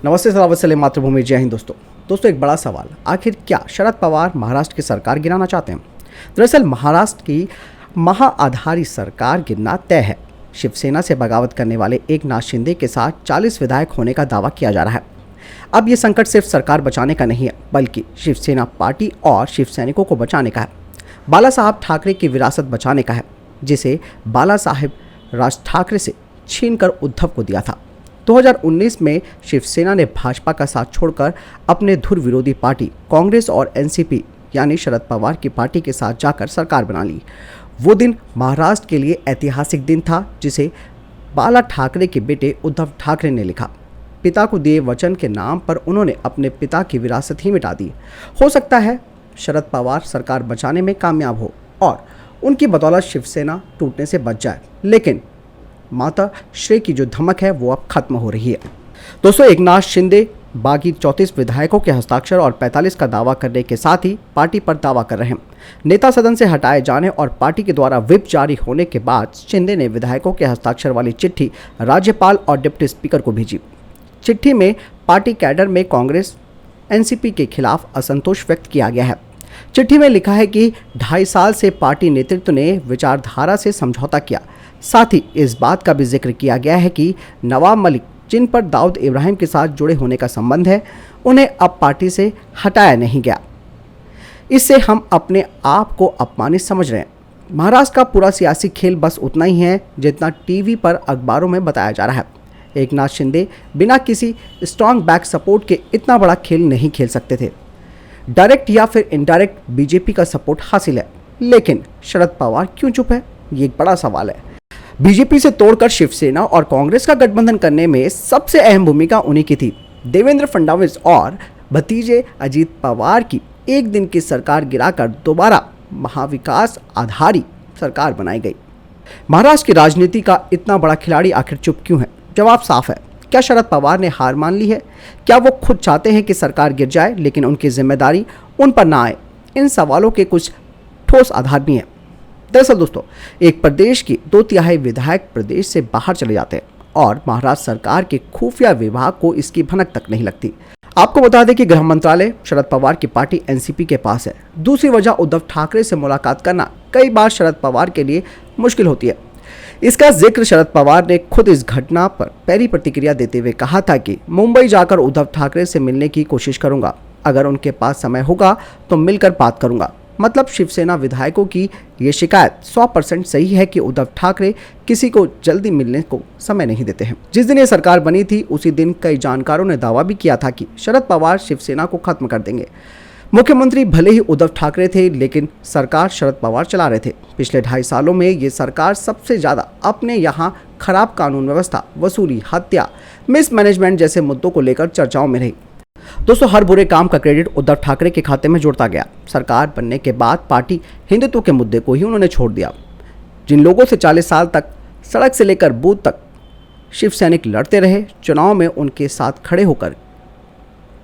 नमस्ते सलाम मातृभूमि, जय हिंद। दोस्तों एक बड़ा सवाल, आखिर क्या शरद पवार महाराष्ट्र की सरकार गिराना चाहते हैं? दरअसल महाराष्ट्र की महाआधारी सरकार गिरना तय है। शिवसेना से बगावत करने वाले एकनाथ शिंदे के साथ 40 विधायक होने का दावा किया जा रहा है। अब ये संकट सिर्फ सरकार बचाने का नहीं है, बल्कि शिवसेना पार्टी और शिवसैनिकों को बचाने का है। बाला साहब ठाकरे की विरासत बचाने का है, जिसे बाला साहेब राज ठाकरे से छीनकर उद्धव को दिया था। 2019 में शिवसेना ने भाजपा का साथ छोड़कर अपने धुर विरोधी पार्टी कांग्रेस और एनसीपी यानी शरद पवार की पार्टी के साथ जाकर सरकार बना ली। वो दिन महाराष्ट्र के लिए ऐतिहासिक दिन था, जिसे बाला ठाकरे के बेटे उद्धव ठाकरे ने लिखा। पिता को दिए वचन के नाम पर उन्होंने अपने पिता की विरासत ही मिटा दी। हो सकता है शरद पवार सरकार बचाने में कामयाब हो और उनकी बदौलत शिवसेना टूटने से बच जाए, लेकिन माता श्री की जो धमक है वो अब खत्म हो रही है। दोस्तों, एकनाथ शिंदे बागी 34 विधायकों के हस्ताक्षर और 45 का दावा करने के साथ ही पार्टी पर दावा कर रहे हैं। नेता सदन से हटाए जाने और पार्टी के द्वारा व्हिप जारी होने के बाद शिंदे ने विधायकों के हस्ताक्षर वाली चिट्ठी राज्यपाल और डिप्टी स्पीकर को भेजी। चिट्ठी में पार्टी कैडर में कांग्रेस एनसीपी के खिलाफ असंतोष व्यक्त किया गया है। चिट्ठी में लिखा है कि 2.5 साल से पार्टी नेतृत्व ने विचारधारा से समझौता किया। साथ ही इस बात का भी जिक्र किया गया है कि नवाब मलिक, जिन पर दाऊद इब्राहिम के साथ जुड़े होने का संबंध है, उन्हें अब पार्टी से हटाया नहीं गया। इससे हम अपने आप को अपमानित समझ रहे हैं। महाराष्ट्र का पूरा सियासी खेल बस उतना ही है जितना टीवी पर अखबारों में बताया जा रहा है। एकनाथ शिंदे बिना किसी स्ट्रांग बैक सपोर्ट के इतना बड़ा खेल नहीं खेल सकते थे। डायरेक्ट या फिर इनडायरेक्ट बीजेपी का सपोर्ट हासिल है, लेकिन शरद पवार क्यों चुप है, ये एक बड़ा सवाल है। बीजेपी से तोड़कर शिवसेना और कांग्रेस का गठबंधन करने में सबसे अहम भूमिका उन्हीं की थी। देवेंद्र फडणवीस और भतीजे अजीत पवार की एक दिन की सरकार गिराकर दोबारा महाविकास आधारी सरकार बनाई गई। महाराष्ट्र की राजनीति का इतना बड़ा खिलाड़ी आखिर चुप क्यों है? जवाब साफ है। क्या शरद पवार ने हार मान ली है? क्या वो खुद चाहते हैं कि सरकार गिर जाए लेकिन उनकी जिम्मेदारी उन पर ना आए? इन सवालों के कुछ ठोस आधार भी हैं। दरअसल दोस्तों, एक प्रदेश की 2/3 विधायक प्रदेश से बाहर चले जाते हैं और महाराष्ट्र सरकार के खुफिया विभाग को इसकी भनक तक नहीं लगती। आपको बता दें कि गृह मंत्रालय शरद पवार की पार्टी एनसीपी के पास है। दूसरी वजह, उद्धव ठाकरे से मुलाकात करना कई बार शरद पवार के लिए मुश्किल होती है। इसका जिक्र शरद पवार ने खुद इस घटना पर पहली प्रतिक्रिया देते हुए कहा था कि मुंबई जाकर उद्धव ठाकरे से मिलने की कोशिश करूंगा। अगर उनके पास समय होगा तो मिलकर बात करूंगा। मतलब शिवसेना विधायकों की ये शिकायत 100% सही है कि उद्धव ठाकरे किसी को जल्दी मिलने को समय नहीं देते हैं। जिस दिन ये सरकार बनी थी उसी दिन कई जानकारों ने दावा भी किया था कि शरद पवार शिवसेना को खत्म कर देंगे। मुख्यमंत्री भले ही उद्धव ठाकरे थे, लेकिन सरकार शरद पवार चला रहे थे। पिछले 2.5 सालों में ये सरकार सबसे ज़्यादा अपने यहाँ खराब कानून व्यवस्था, वसूली, हत्या, मिसमैनेजमेंट जैसे मुद्दों को लेकर चर्चाओं में रही। दोस्तों, हर बुरे काम का क्रेडिट उद्धव ठाकरे के खाते में जुड़ता गया। सरकार बनने के बाद पार्टी हिंदुत्व के मुद्दे को ही उन्होंने छोड़ दिया। जिन लोगों से 40 साल तक सड़क से लेकर बूथ तक शिव सैनिक लड़ते रहे, चुनाव में उनके साथ खड़े होकर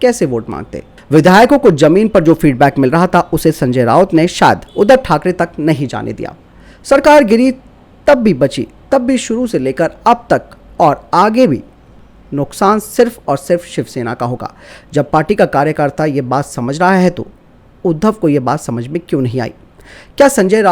कैसे वोट मांगते? विधायकों को जमीन पर जो फीडबैक मिल रहा था उसे संजय राउत ने शायद उद्धव ठाकरे तक नहीं जाने दिया। सरकार गिरी तब भी बची, तब भी शुरू से लेकर अब तक और आगे भी नुकसान सिर्फ और सिर्फ शिवसेना का होगा। जब पार्टी का कार्यकर्ता ये बात समझ रहा है तो उद्धव को ये बात समझ में क्यों नहीं आई? क्या संजय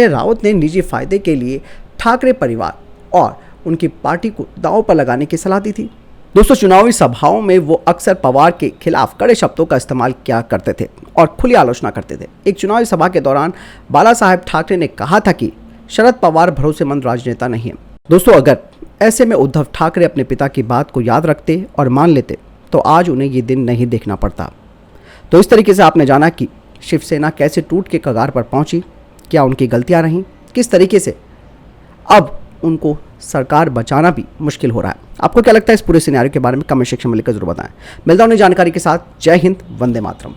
राउत ने निजी फायदे के लिए ठाकरे परिवार और उनकी पार्टी को दांव पर लगाने की सलाह दी थी? दोस्तों, चुनावी सभाओं में वो अक्सर पवार के खिलाफ कड़े शब्दों का इस्तेमाल किया करते थे और खुली आलोचना करते थे। एक चुनावी सभा के दौरान बाला साहेब ठाकरे ने कहा था कि शरद पवार भरोसेमंद राजनेता नहीं है। दोस्तों, अगर ऐसे में उद्धव ठाकरे अपने पिता की बात को याद रखते और मान लेते तो आज उन्हें ये दिन नहीं देखना पड़ता। तो इस तरीके से आपने जाना कि शिवसेना कैसे टूट के कगार पर पहुंची, क्या उनकी गलतियां रहीं, किस तरीके से अब उनको सरकार बचाना भी मुश्किल हो रहा है। आपको क्या लगता है इस पूरे सिनेरियो के बारे में? कमेंट सेक्शन में लिखकर जरूर बताएं। मिलता हूं नई जानकारी के साथ। जय हिंद, वंदे मातरम।